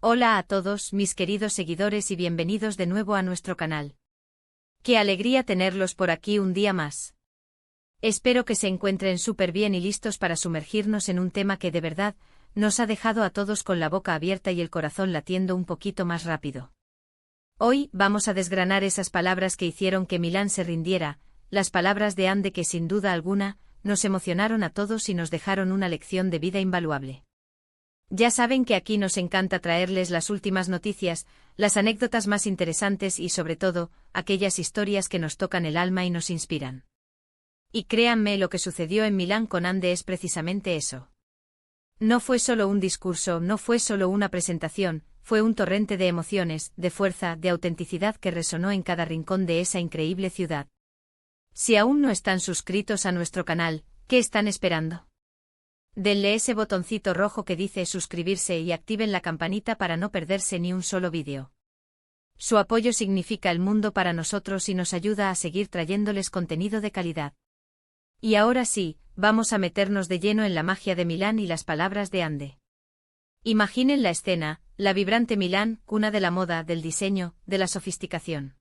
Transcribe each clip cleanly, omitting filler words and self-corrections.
Hola a todos mis queridos seguidores y bienvenidos de nuevo a nuestro canal. Qué alegría tenerlos por aquí un día más. Espero que se encuentren súper bien y listos para sumergirnos en un tema que de verdad nos ha dejado a todos con la boca abierta y el corazón latiendo un poquito más rápido. Hoy vamos a desgranar esas palabras que hicieron que Milán se rindiera, las palabras de Ande que sin duda alguna nos emocionaron a todos y nos dejaron una lección de vida invaluable. Ya saben que aquí nos encanta traerles las últimas noticias, las anécdotas más interesantes y sobre todo, aquellas historias que nos tocan el alma y nos inspiran. Y créanme, lo que sucedió en Milán con Ande es precisamente eso. No fue solo un discurso, no fue solo una presentación, fue un torrente de emociones, de fuerza, de autenticidad que resonó en cada rincón de esa increíble ciudad. Si aún no están suscritos a nuestro canal, ¿qué están esperando? Denle ese botoncito rojo que dice suscribirse y activen la campanita para no perderse ni un solo vídeo. Su apoyo significa el mundo para nosotros y nos ayuda a seguir trayéndoles contenido de calidad. Y ahora sí, vamos a meternos de lleno en la magia de Milán y las palabras de Ande. Imaginen la escena, la vibrante Milán, cuna de la moda, del diseño, de la sofisticación.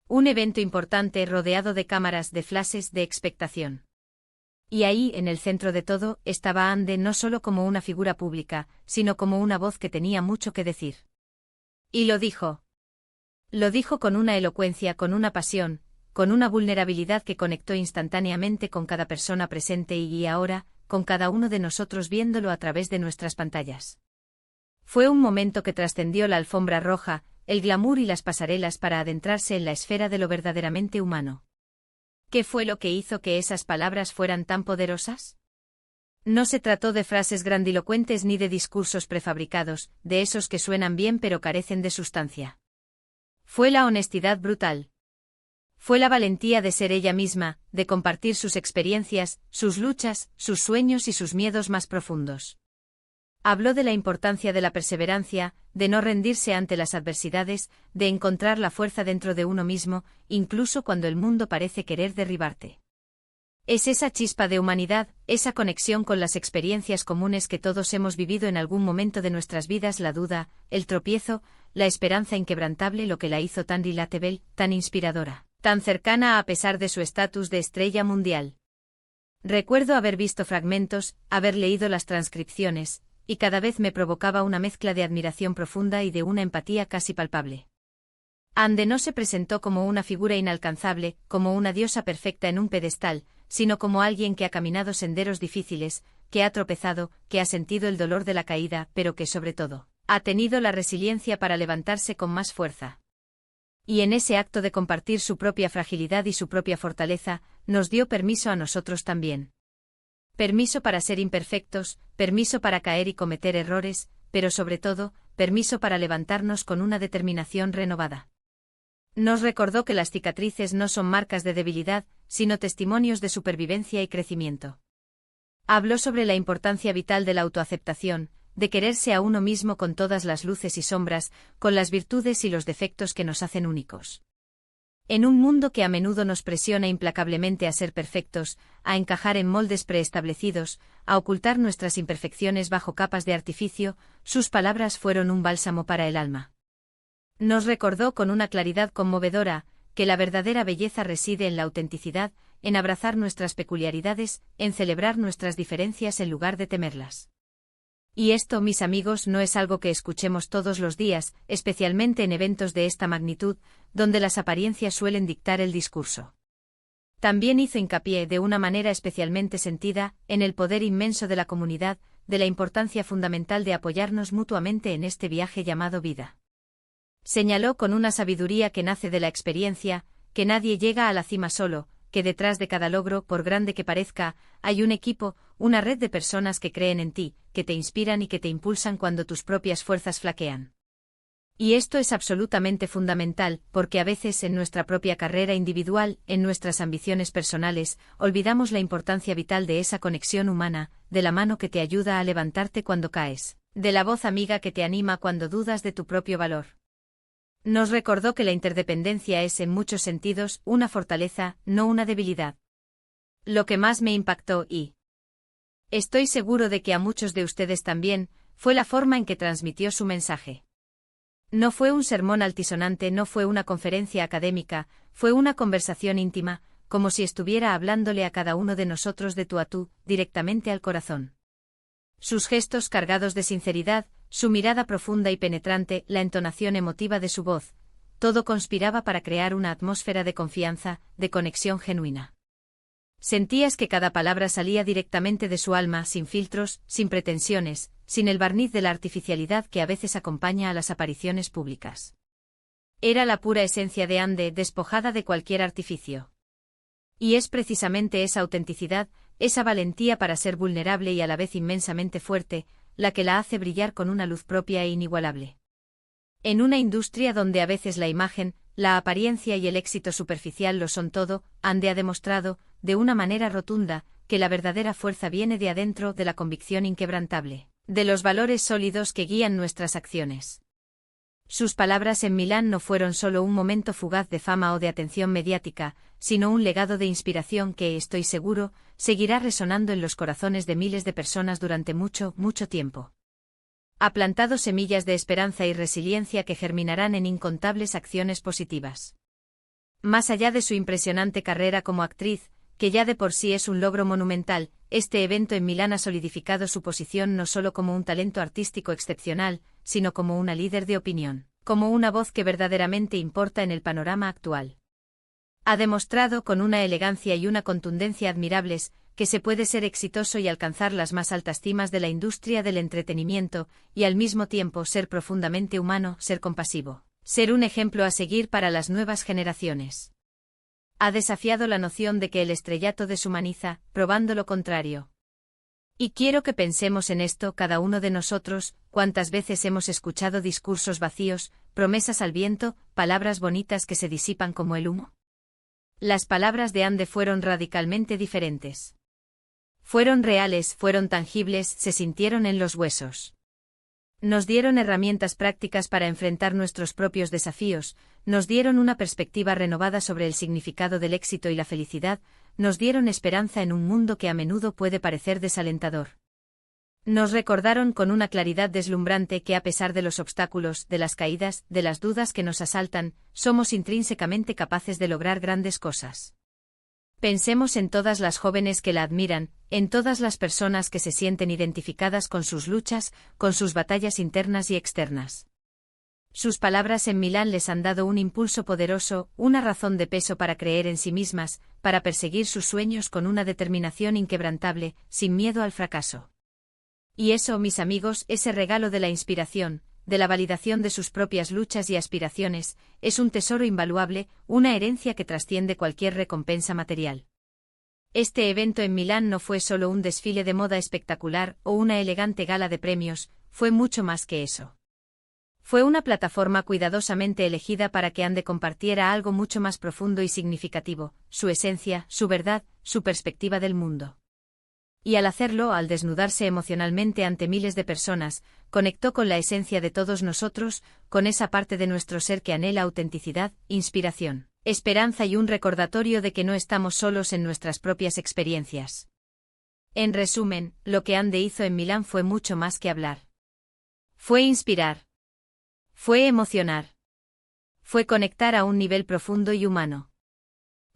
Un evento importante rodeado de cámaras, de flashes, de expectación. Y ahí, en el centro de todo, estaba Ande no solo como una figura pública, sino como una voz que tenía mucho que decir. Y lo dijo. Lo dijo con una elocuencia, con una pasión, con una vulnerabilidad que conectó instantáneamente con cada persona presente y ahora, con cada uno de nosotros viéndolo a través de nuestras pantallas. Fue un momento que trascendió la alfombra roja, el glamour y las pasarelas para adentrarse en la esfera de lo verdaderamente humano. ¿Qué fue lo que hizo que esas palabras fueran tan poderosas? No se trató de frases grandilocuentes ni de discursos prefabricados, de esos que suenan bien pero carecen de sustancia. Fue la honestidad brutal. Fue la valentía de ser ella misma, de compartir sus experiencias, sus luchas, sus sueños y sus miedos más profundos. Habló de la importancia de la perseverancia, de no rendirse ante las adversidades, de encontrar la fuerza dentro de uno mismo, incluso cuando el mundo parece querer derribarte. Es esa chispa de humanidad, esa conexión con las experiencias comunes que todos hemos vivido en algún momento de nuestras vidas, la duda, el tropiezo, la esperanza inquebrantable lo que la hizo tan relatable, tan inspiradora, tan cercana a pesar de su estatus de estrella mundial. Recuerdo haber visto fragmentos, haber leído las transcripciones, y cada vez me provocaba una mezcla de admiración profunda y de una empatía casi palpable. Ande no se presentó como una figura inalcanzable, como una diosa perfecta en un pedestal, sino como alguien que ha caminado senderos difíciles, que ha tropezado, que ha sentido el dolor de la caída, pero que sobre todo, ha tenido la resiliencia para levantarse con más fuerza. Y en ese acto de compartir su propia fragilidad y su propia fortaleza, nos dio permiso a nosotros también. Permiso para ser imperfectos, permiso para caer y cometer errores, pero sobre todo, permiso para levantarnos con una determinación renovada. Nos recordó que las cicatrices no son marcas de debilidad, sino testimonios de supervivencia y crecimiento. Habló sobre la importancia vital de la autoaceptación, de quererse a uno mismo con todas las luces y sombras, con las virtudes y los defectos que nos hacen únicos. En un mundo que a menudo nos presiona implacablemente a ser perfectos, a encajar en moldes preestablecidos, a ocultar nuestras imperfecciones bajo capas de artificio, sus palabras fueron un bálsamo para el alma. Nos recordó con una claridad conmovedora que la verdadera belleza reside en la autenticidad, en abrazar nuestras peculiaridades, en celebrar nuestras diferencias en lugar de temerlas. Y esto, mis amigos, no es algo que escuchemos todos los días, especialmente en eventos de esta magnitud, donde las apariencias suelen dictar el discurso. También hizo hincapié, de una manera especialmente sentida, en el poder inmenso de la comunidad, de la importancia fundamental de apoyarnos mutuamente en este viaje llamado vida. Señaló con una sabiduría que nace de la experiencia, que nadie llega a la cima solo, que detrás de cada logro, por grande que parezca, hay un equipo, una red de personas que creen en ti, que te inspiran y que te impulsan cuando tus propias fuerzas flaquean. Y esto es absolutamente fundamental, porque a veces en nuestra propia carrera individual, en nuestras ambiciones personales, olvidamos la importancia vital de esa conexión humana, de la mano que te ayuda a levantarte cuando caes, de la voz amiga que te anima cuando dudas de tu propio valor. Nos recordó que la interdependencia es en muchos sentidos una fortaleza, no una debilidad. Lo que más me impactó y estoy seguro de que a muchos de ustedes también, Fue la forma en que transmitió su mensaje. No fue un sermón altisonante, no fue una conferencia académica, fue una conversación íntima, como si estuviera hablándole a cada uno de nosotros de tú a tú, directamente al corazón. Sus gestos cargados de sinceridad, su mirada profunda y penetrante, la entonación emotiva de su voz, todo conspiraba para crear una atmósfera de confianza, de conexión genuina. Sentías que cada palabra salía directamente de su alma, sin filtros, sin pretensiones, sin el barniz de la artificialidad que a veces acompaña a las apariciones públicas. Era la pura esencia de Ande, despojada de cualquier artificio. Y es precisamente esa autenticidad, esa valentía para ser vulnerable y a la vez inmensamente fuerte, la que la hace brillar con una luz propia e inigualable. En una industria donde a veces la imagen, la apariencia y el éxito superficial lo son todo, Ande ha demostrado, de una manera rotunda, que la verdadera fuerza viene de adentro, de la convicción inquebrantable, de los valores sólidos que guían nuestras acciones. Sus palabras en Milán no fueron solo un momento fugaz de fama o de atención mediática, sino un legado de inspiración que, estoy seguro, seguirá resonando en los corazones de miles de personas durante mucho, mucho tiempo. Ha plantado semillas de esperanza y resiliencia que germinarán en incontables acciones positivas. Más allá de su impresionante carrera como actriz, que ya de por sí es un logro monumental, este evento en Milán ha solidificado su posición no solo como un talento artístico excepcional, sino como una líder de opinión, como una voz que verdaderamente importa en el panorama actual. Ha demostrado con una elegancia y una contundencia admirables, que se puede ser exitoso y alcanzar las más altas cimas de la industria del entretenimiento, y al mismo tiempo ser profundamente humano, ser compasivo, ser un ejemplo a seguir para las nuevas generaciones. Ha desafiado la noción de que el estrellato deshumaniza, probando lo contrario. Y quiero que pensemos en esto cada uno de nosotros, cuántas veces hemos escuchado discursos vacíos, promesas al viento, palabras bonitas que se disipan como el humo. Las palabras de Ande fueron radicalmente diferentes. Fueron reales, fueron tangibles, se sintieron en los huesos. Nos dieron herramientas prácticas para enfrentar nuestros propios desafíos, nos dieron una perspectiva renovada sobre el significado del éxito y la felicidad, nos dieron esperanza en un mundo que a menudo puede parecer desalentador. Nos recordaron con una claridad deslumbrante que a pesar de los obstáculos, de las caídas, de las dudas que nos asaltan, somos intrínsecamente capaces de lograr grandes cosas. Pensemos en todas las jóvenes que la admiran, en todas las personas que se sienten identificadas con sus luchas, con sus batallas internas y externas. Sus palabras en Milán les han dado un impulso poderoso, una razón de peso para creer en sí mismas, para perseguir sus sueños con una determinación inquebrantable, sin miedo al fracaso. Y eso, mis amigos, ese regalo de la inspiración, de la validación de sus propias luchas y aspiraciones, es un tesoro invaluable, una herencia que trasciende cualquier recompensa material. Este evento en Milán no fue solo un desfile de moda espectacular o una elegante gala de premios, fue mucho más que eso. Fue una plataforma cuidadosamente elegida para que Ande compartiera algo mucho más profundo y significativo, su esencia, su verdad, su perspectiva del mundo. Y al hacerlo, al desnudarse emocionalmente ante miles de personas, conectó con la esencia de todos nosotros, con esa parte de nuestro ser que anhela autenticidad, inspiración, esperanza y un recordatorio de que no estamos solos en nuestras propias experiencias. En resumen, lo que Ande hizo en Milán fue mucho más que hablar. Fue inspirar. Fue emocionar. Fue conectar a un nivel profundo y humano.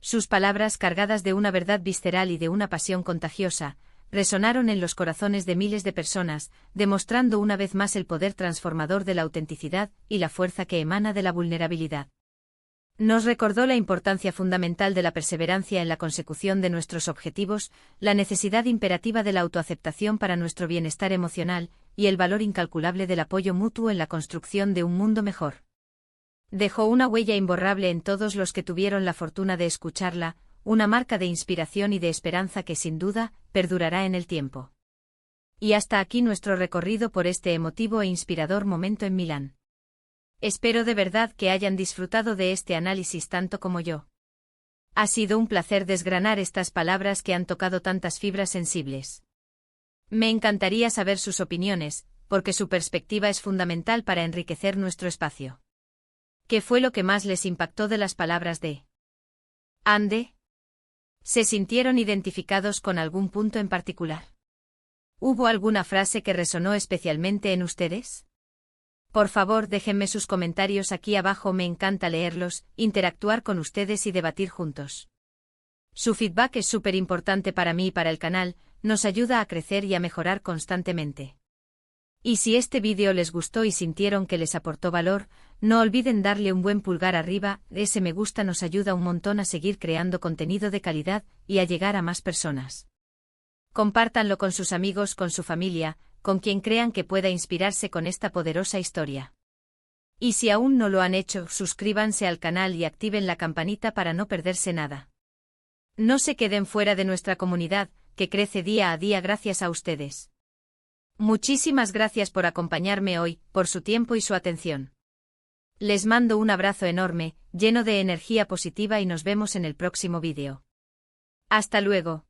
Sus palabras cargadas de una verdad visceral y de una pasión contagiosa, resonaron en los corazones de miles de personas, demostrando una vez más el poder transformador de la autenticidad y la fuerza que emana de la vulnerabilidad. Nos recordó la importancia fundamental de la perseverancia en la consecución de nuestros objetivos, la necesidad imperativa de la autoaceptación para nuestro bienestar emocional, y el valor incalculable del apoyo mutuo en la construcción de un mundo mejor. Dejó una huella imborrable en todos los que tuvieron la fortuna de escucharla, una marca de inspiración y de esperanza que sin duda perdurará en el tiempo. Y hasta aquí nuestro recorrido por este emotivo e inspirador momento en Milán. Espero de verdad que hayan disfrutado de este análisis tanto como yo. Ha sido un placer desgranar estas palabras que han tocado tantas fibras sensibles. Me encantaría saber sus opiniones, porque su perspectiva es fundamental para enriquecer nuestro espacio. ¿Qué fue lo que más les impactó de las palabras de Ande? ¿Se sintieron identificados con algún punto en particular? ¿Hubo alguna frase que resonó especialmente en ustedes? Por favor, déjenme sus comentarios aquí abajo, me encanta leerlos, interactuar con ustedes y debatir juntos. Su feedback es súper importante para mí y para el canal, nos ayuda a crecer y a mejorar constantemente. Y si este vídeo les gustó y sintieron que les aportó valor, no olviden darle un buen pulgar arriba, ese me gusta nos ayuda un montón a seguir creando contenido de calidad y a llegar a más personas. Compártanlo con sus amigos, con su familia, con quien crean que pueda inspirarse con esta poderosa historia. Y si aún no lo han hecho, suscríbanse al canal y activen la campanita para no perderse nada. No se queden fuera de nuestra comunidad, que crece día a día gracias a ustedes. Muchísimas gracias por acompañarme hoy, por su tiempo y su atención. Les mando un abrazo enorme, lleno de energía positiva y nos vemos en el próximo vídeo. Hasta luego.